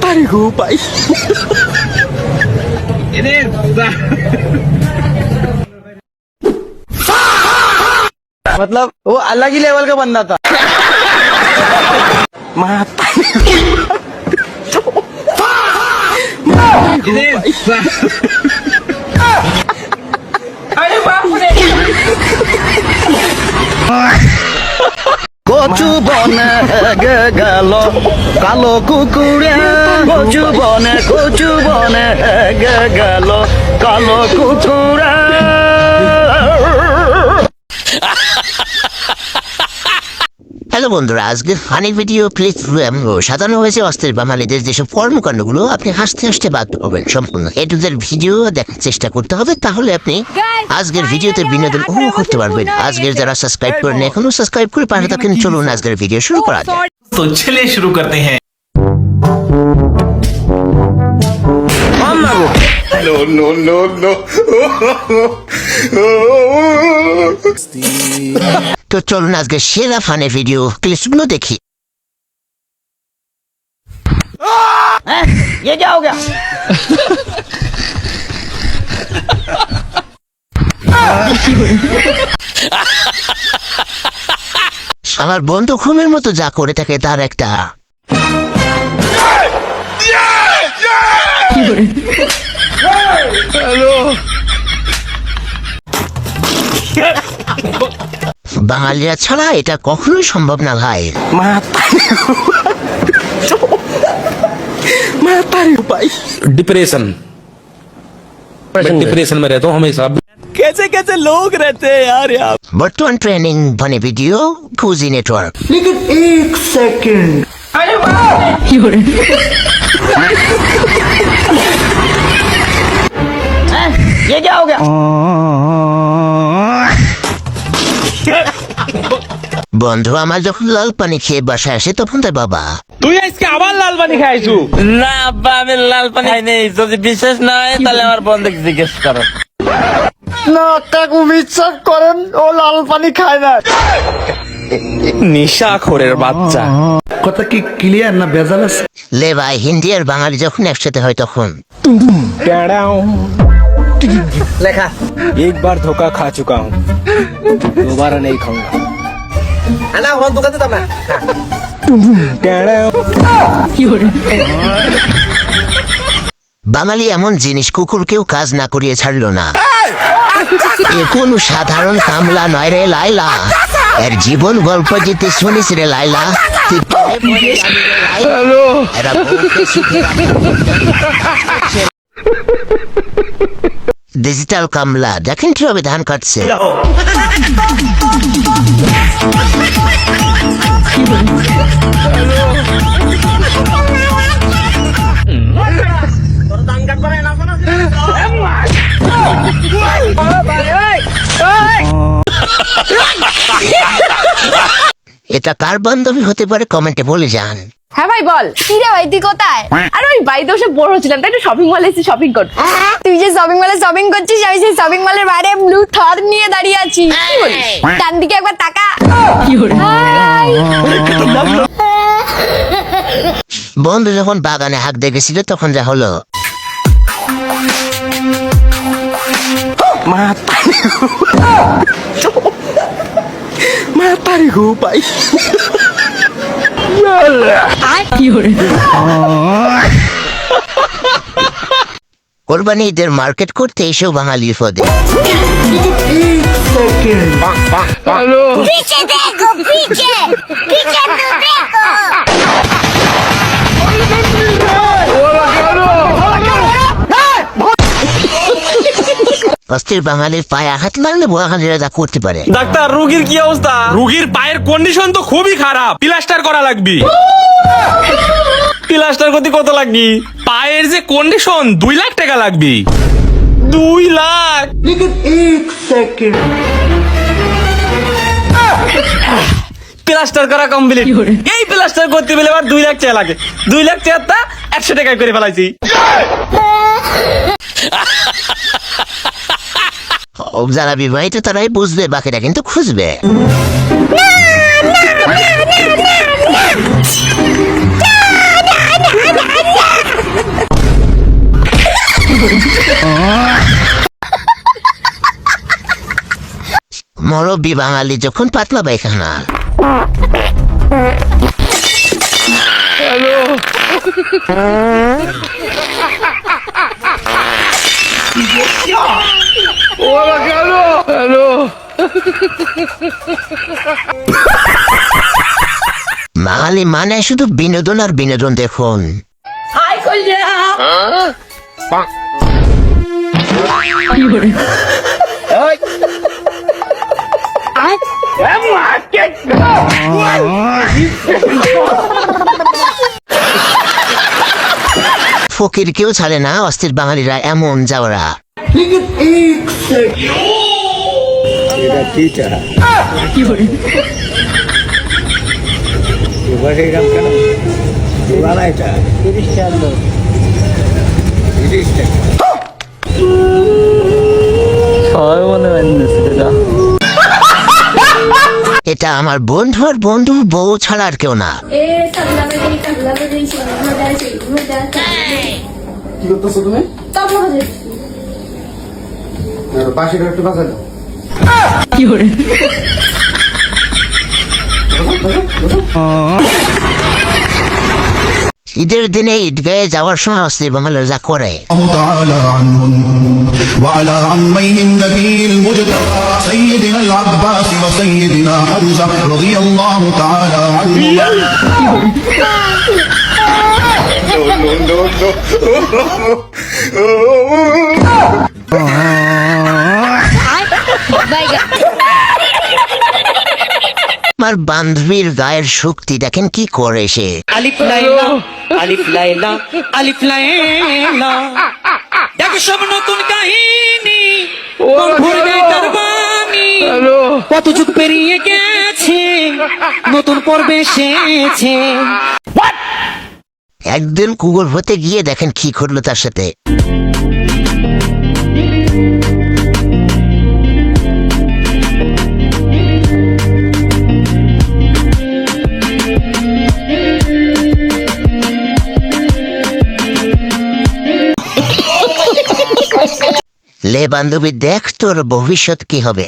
तारी हो भाई मतलब वो अलग ही लेवल का बंदा था কচু বনে গেল কালো কুকুরে কচু বনে গেল কালো কুকুরে হ্যালো বন্ধুরা, আজকের ফানি ভিডিও প্লিজ সাজানো হয়েছে অস্থির বাঙালিদের যেসব কর্মকাণ্ডগুলো আপনি হাসতে হাসতে বাধ্য হবেন। সম্পূর্ণ এটুদের ভিডিও দেখার চেষ্টা করতে হবে, তাহলে আপনি আজকের ভিডিওতে বিনোদন উপভোগ করতে পারবেন। আজকের যারা সাবস্ক্রাইব করেন এখনো সাবস্ক্রাইব করে পাশে থাকেন। চলুন আজকের ভিডিও শুরু করা যাক। তো চলিए शुरू करते हैं। No. তো চলুন আজকে সেরা ফানের ভিডিও ক্লিপগুলো দেখি। ये क्या हो गया আমার বন্ধু ঘুমের মতো যা করে থাকে তার একটা বাঙালিরা ছাড়া এটা কখনোই সম্ভব না ভাই। डिप्रेशन में रहता हूँ हमेशा। कैसे कैसे लोग रहते हैं यार यहाँ বর্তমান ট্রেনিং মানে ভিডিও খুঁজি নেটওয়ার্ক। लेकिन एक सेकंड ये क्या हो गया বন্ধু আমার যখন লাল পানি খেয়ে বাসায় আসে তখন তার বাবা তুই আজকে আবার লাল পানি খাইছু? না আব্বা, আমি লাল পানি খাই নেই। যদি বিশেষ না হয় তাহলে আমার বন্ধুকে জিজ্ঞেস করো। না কাকু বিশ্বাস করেন ও লাল পানি খায় না নিশাখোরের বাচ্চা। কথা কি ক্লিয়ার না বেজাল আছে লে ভাই, হিন্দি আর বাঙালি যখন একসাথে হয় তখন লেখা एक बार धोखा खा चुका हूँ, दोबारा नहीं खाऊंगा। না ওখান দোকানে দাম না বাঙালি এমন জিনিস কুকুরকেও কাজ না করিয়ে ছাড়লো না। এ কোনো সাধারণ কামলা নয় রে লাইলা, এর জীবন গল্প যেতে শুনিস রে লাইলা। তুই এরা বউকে সুখে রাখে। ডিজিটাল কামলা দেখেন কিভাবে ধান কাটছে। এটা কার বান্ধবী হতে পারে কমেন্টে বলে যান। হ্যাঁ ভাই বল। কি রে ভাই তুই কোথায়? আরে ওই বাড়িতে বসে বোর হচ্ছিলাম, তাই একটু শপিং মলে এসে শপিং কর। তুই যে শপিং মলে শপিং করছিস, আমি সেই শপিং মলের বাইরে ব্লু থার নিয়ে দাঁড়িয়ে আছি। কি বলিস? ডান দিকে একবার তাকা। হাই। বন্ধু যখন বাগানে হাঁক দেখেছিল তখন যা হলো। तारी हो भाई কোরবানি ঈদের মার্কেট করতে এসেও বাঙালির পদে। पीछे देखो पीछे पीछे तो देखो। অস্থির বাঙালির পায়ে আঘাত মারলে বাঙালিরা তা করতে পারে। ডাক্তার, রোগীর কি অবস্থা? রোগীর পায়ের কন্ডিশন তো খুবই খারাপ, প্লাস্টার করা লাগবে। প্লাস্টার করতে কত লাগবে? পায়ের যে কন্ডিশন 2 লাখ টাকা লাগবে। 2 লাখ? लेकिन एक सेकंड প্লাস্টার করা কমপ্লিট। এই প্লাস্টার করতে গেলে আবার 2 লাখ টাকা লাগে। 2 লাখ টাকা 100 টাকায় করে ফেলাইছি। যারা বিবাহিত তারাই বুঝবে, বাকিরা কিন্তু খুঁজবে। মুরব্বী বাঙালি যখন পাতলা পায়খানা। বাঙালি মানে শুধু বিনোদন আর বিনোদন। দেখুন ফকির কেউ ছাড়ে না অস্থির বাঙালিরা, এমন যাওয়ারা। এটা আমার বন্ধু আর বন্ধু বউ ছাড়া আর কেউ না। কি করতেছো তুমি? পাশে একটু বাজা দাও। ঈদের দিনে ঈদগাহে যাওয়ার সময় অস্থির বাঙালিরা যা করে। تعالى عنهم وعلى عميهم نبي المجتبى سيدنا العباس وسيدنا حمزة رضي الله تعالى عنهم. আমার বান্ধবীর গায়ের শক্তি দেখেন কি করে সে। আলিফ লাইলা আলিফ লাইলা আলিফ লাইলা দেখো সব নতুন কাহিনী মন ভরবে তার বাণী কত যুগ পেরিয়ে গেছে নতুন পর্বে এসেছে। একদিন কুকুর হতে গিয়ে দেখেন কি করলো তার সাথে। লে বান্ধবী দেখ তোর ভবিষ্যৎ কি হবে।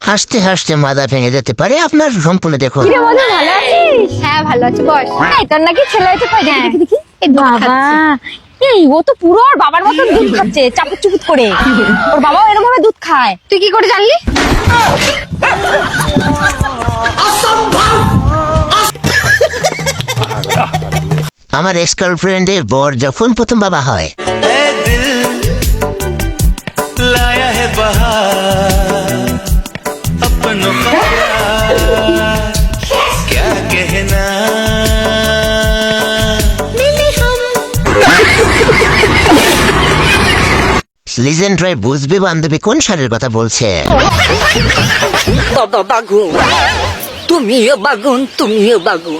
হাসতে হাসতে মাথা ভেঙে যেতে পারে আপনার। সম্পূর্ণ দেখুন। কিরে বন্ধু, ভালো আছিস? হ্যাঁ ভালো আছি, বস। এই তোর নাকি ছেলে হয়েছে, কই দেখি দেখি দেখি। এই বাবা, এই ও তো পুরো ওর বাবার মতো দুধ খাচ্ছে চাপুত চুপুত করে। ওর বাবাও এরকম ভাবে দুধ খায়, তুই কি করে জানলি? আমার এক্স গার্লফ্রেন্ডের বর যখন প্রথম বাবা হয়, লিজেন্ড রায় বুঝবে বান্ধবী কোন শাড়ির কথা বলছে। বাবা বাগুন, তুমিও বাগুন, তুমিও বাগুন,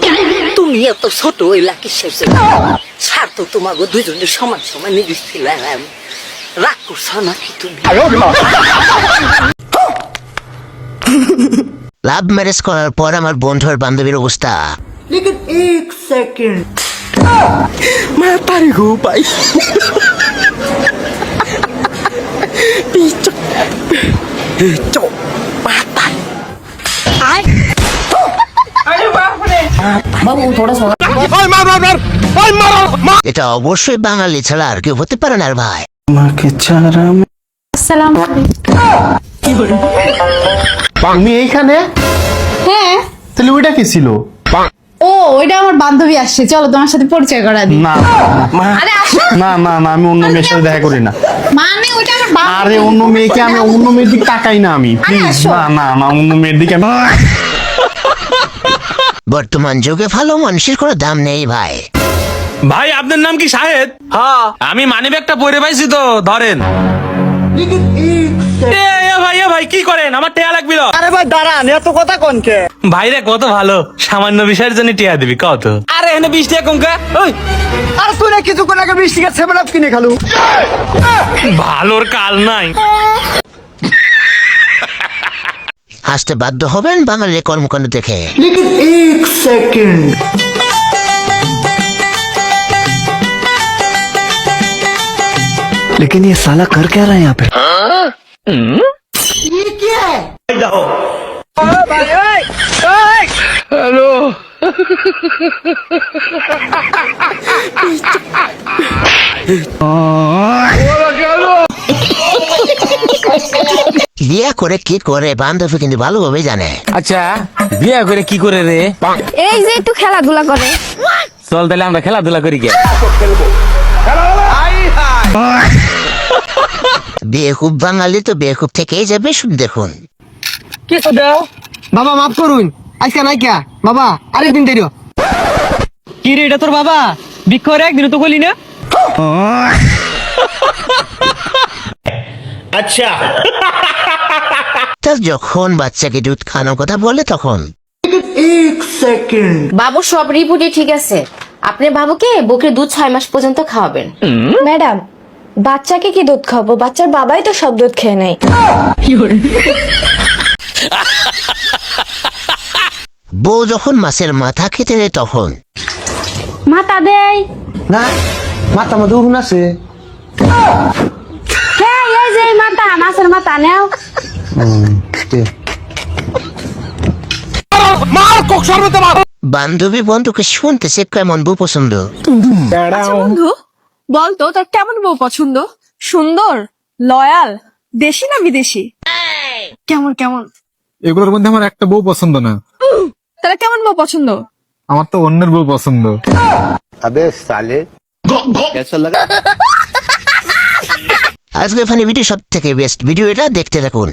তুমি এত ছোট হইলা কিসের জন্য? স্বার্থ তোমাকে দুজনের সমান সমান দিচ্ছিলাম, রাগ করছো নাকি তুমি? লাভ ম্যারেজ করার পর আমার বন্ধু আর বান্ধবীর অবস্থা। लेकिन एक सेकंड मैं तारी को पाई এটা অবশ্যই বাঙালি ছাড়া আর কেউ হতে পারে না রে ভাই। তুমি এইখানে? হ্যাঁ, তাহলে ওইটা কি ছিল? ও ওইটা আমার বান্ধবী আসছে, চলো তোমার সাথে পরিচয় করা দিই। না আরে আসো। না না না, আমি অন্য মেয়ের সাথে দেখা করি না। মানে ওইটা আমার বান্ধবী। আরে অন্য মেয়েকে আমি অন্য মেয়ের দিকে তাকাই না আমি, প্লিজ। আসো। না না না, অন্য মেয়ের দিকে আমি। বর্তমান যুগে ভালো মানুষের কোনো দাম নেই ভাই। ভাই আপনার নাম কি শাহেদ? হ্যাঁ আমি মানিব্যাগটা পরে পাইছি তো, ধরেন। এ ভাই কি করেন? আমার টেয়া লাগবিল। আরে ভাই দাঁড়ান, এত কথা কোন কে? ভাই রে কত ভালো, সামান্য বিষয়ের জন্য টিয়া দিবি কত? আরে এনে 20 টাকা কম কা। ওই আর তুই না কিছুক্ষণ আগে 20 টাকা 7 আপ কিনে খালু। ভালোর কাল নাই। হাসতে বাধ্য হবেন বাঙালির কর্মকাণ্ড দেখে। लेकिन एक सेकंड लेकिन ये साला कर क्या रहा है यहाँ पे বিয়ে করে কি করে বান্ধবী কিন্তু ভালোভাবে জানে। আচ্ছা বিয়ে করে কি করে রে? এই যে একটু খেলাধুলা করে। চল তাহলে আমরা খেলাধুলা করি কে? বেকুব বাঙালি তো বেকুব থেকেই যাবে, শুধু দেখুন। বাবা মাফ করুন, আজকে নাই কে বাবা, আরেকদিন দেরিও। কি রে এটা তোর বাবা? বিক্ষর একদিন তো বলি না। তা যখন বাচ্চাকে দুধ খাওয়ানোর কথা বলে তখন एक सेकंड বাবু সব রিপোর্টই ঠিক আছে, আপনি বাবুকে বুকের দুধ 6 মাস পর্যন্ত খাওয়াবেন। ম্যাডাম, বাচ্চাকে কি দুধ খাবো? বাচ্চার বাবাই তো সব দুধ খেয়ে নেয়। বউ যখন মাছের মাথা খেতে দেয় তখন মাথা দেই। না মাথা মধ্যে উহুন আছে। হ্যাঁ, এই যে এই মাথা, মাছের মাথা নেও। বান্ধবী বন্ধুকে শুনতেছে কেমন বউ পছন্দ। বন্ধু, বলতো তোর কেমন বউ পছন্দ? সুন্দর, লয়াল, দেশি না বিদেশি? কেমন কেমন? এগুলোর মধ্যে আমার একটা বউ পছন্দ না। তাহলে কেমন বউ পছন্দ? আমার তো অন্যের বউ পছন্দ। আজকে ফানি ভিডিও সব থেকে বেস্ট ভিডিও, এটা দেখতে থাকুন।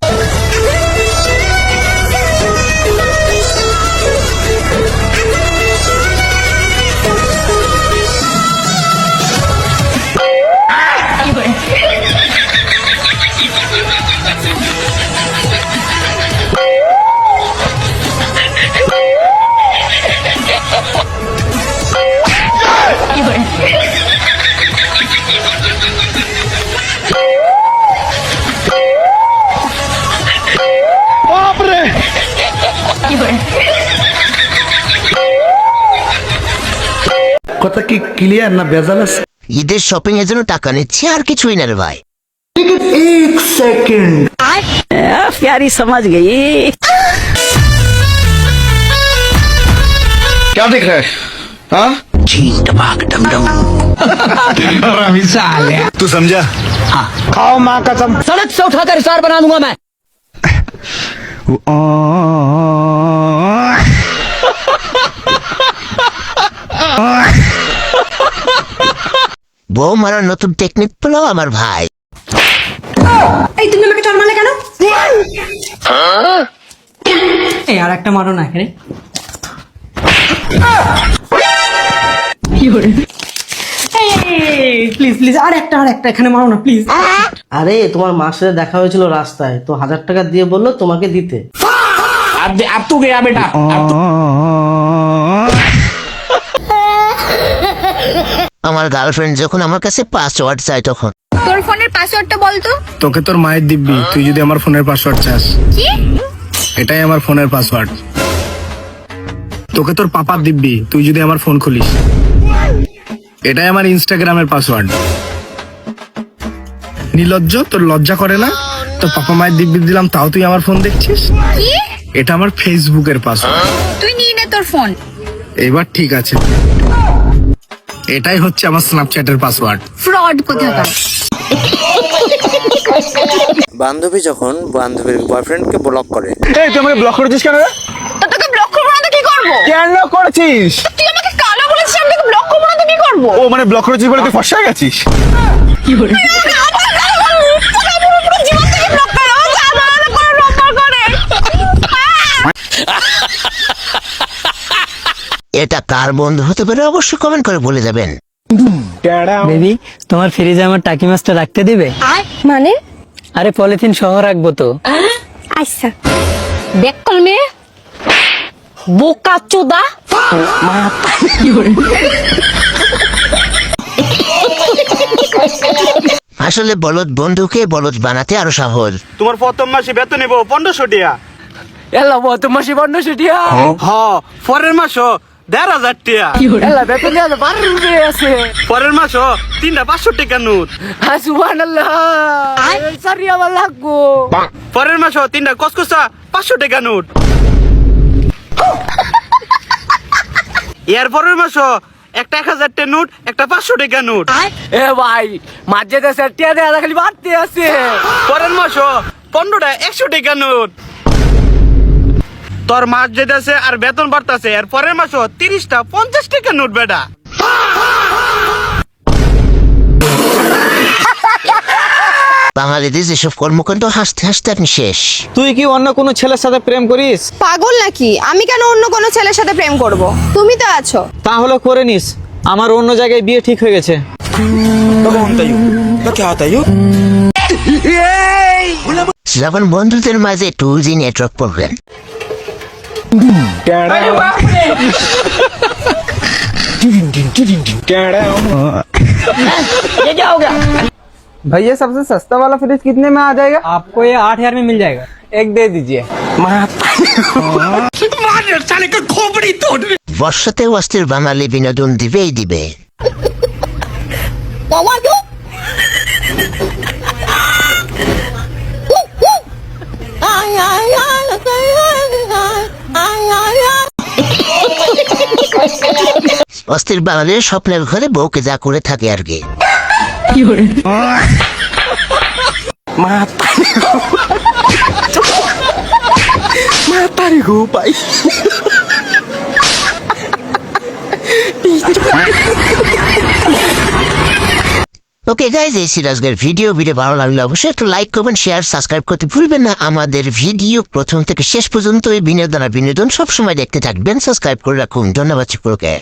কথা কি ক্লিয়ার না বেজাল আছে? ঈদের শপিং এর জন্য টাকা নিচ্ছে, আর কিছুই না রে ভাই। लेकिन एक सेकंड प्यारी समझ गई। क्या देख रहा है? हाँ तू समझा? खाओ माँ कसम, सड़क से उठाकर स्टार बना दूंगा मैं। বউ মারার নতুন টেকনিক পেল আমার ভাই। এই তুমি আমাকে চড় মারলে কেন? এই আর একটা মারো না রে। প্লিজ প্লিজ আর একটা এখানে মারো না প্লিজ। আরে তোমার মার সাথে দেখা হয়েছিল রাস্তায়, তো 1000 টাকা দিয়ে বললো তোমাকে দিতে। अब तू गया बेटा। আমার গার্লফ্রেন্ড যখন আমার কাছে পাসওয়ার্ড চায় তখন তোর ফোনের পাসওয়ার্ডটা বলতো। তোকে তোর মায়ের দিব্যি, তুই যদি আমার ফোনের পাসওয়ার্ড চাস। কি? এটাই আমার ফোনের পাসওয়ার্ড। তোকে তোর পাপার দিব্যি, তুই যদি আমার ফোন খুলিস। এটাই আমার ইনস্টাগ্রামের পাসওয়ার্ড। নির্লজ্জ, তোর লজ্জা করে না? তোর পাপা মায়ের দিব্যি দিলাম, তাও তুই আমার ফোন দেখছিস। কি? এটা আমার ফেসবুকের পাসওয়ার্ড। তুই নিয়ে নে তোর ফোন। এবার ঠিক আছে, এটাই হচ্ছে আমার স্ন্যাপচ্যাটের পাসওয়ার্ড। ফ্রড কোথাকার। বান্ধবী যখন বান্ধবীর বয়ফ্রেন্ডকে ব্লক করে, এই তুই আমাকে ব্লক করেছিস কেন রে? তো তোকে ব্লক করবো না তো কি করবো? কেন করেছিস? তুই আমাকে কালো বলেছিস, আমি তোকে ব্লক করবো না তো কি করবো? ও মানে ব্লক করেছিস বলে তুই ফসা গেছিস? এটা কার বন্ধু হতে পারে অবশ্যই কমেন্ট করে বলে যাবেন। বেবি, তোমার ফ্রিজে আমার টাকি মাছটা রাখতে দিবে? মানে? আরে পলিথিন সহ রাখবো তো। আচ্ছা। দেখ কলমে বোকা চোদা। আসলে বলদ বন্ধুকে বলদ বানাতে আরো সহজ। তোমার প্রথম মাসে বেতন নিব 1500 টাকা। এলা বত মাসে 1500 টিয়া হ পরের মাসও 1,500 টাকা এলা বেতন দেয়া 12 রুপে আছে পরের মাসও 3টা 500 টাকা নোট সুবহানাল্লাহ এই সারি আমার লাগবো পরের মাসও 3টা কসকসা 500 টাকা নোট এর পরের মাসও একটা 1000 টাকা নোট একটা 500 টাকা নোট এ ভাই মাঝে দেশে টিয়া দেয়া খালি বাড়তে আছে পরের মাসও 15টা 100 টাকা নোট তোর মাস যেতেছে আর বেতন বাড়তেছে আর পরের মাসও 30টা 50 টাকা নোট বেটা বাঙালিদের যেসব কর্মকাণ্ড হাসতে হাসতে আপনি শেষ। তুই কি অন্য কোনো ছেলের সাথে প্রেম করিস পাগল নাকি? আমি কেন অন্য কোনো ছেলের সাথে প্রেম করব? তুমি তো আছো। তাহলে করে নিস আমার অন্য জায়গায় বিয়ে ঠিক হয়ে গেছে যখন বন্ধুদের মাঝে 2G নেটওয়ার্ক প্রবলেম, भैया सबसे सस्ता वाला फ्रिज कितने में आ जाएगा? आपको ये 8,000 में मिल जाएगा, एक दे दीजिए। বর্ষাতে অস্থির বাঙালি বিনোদন দিবেই দিবে। অস্থির বাঙালির স্বপ্নের ঘরে বউকে যা করে থাকে আর কি। ওকে গাইজ, এই ছিল আজকের ভিডিও ভালো লাগলে অবশ্যই একটু লাইক করবেন, শেয়ার, সাবস্ক্রাইব করতে ভুলবেন না। আমাদের ভিডিও প্রথম থেকে শেষ পর্যন্ত এই বিনোদন সবসময় দেখতে থাকবেন। সাবস্ক্রাইব করে রাখুন। ধন্যবাদ সকলকে।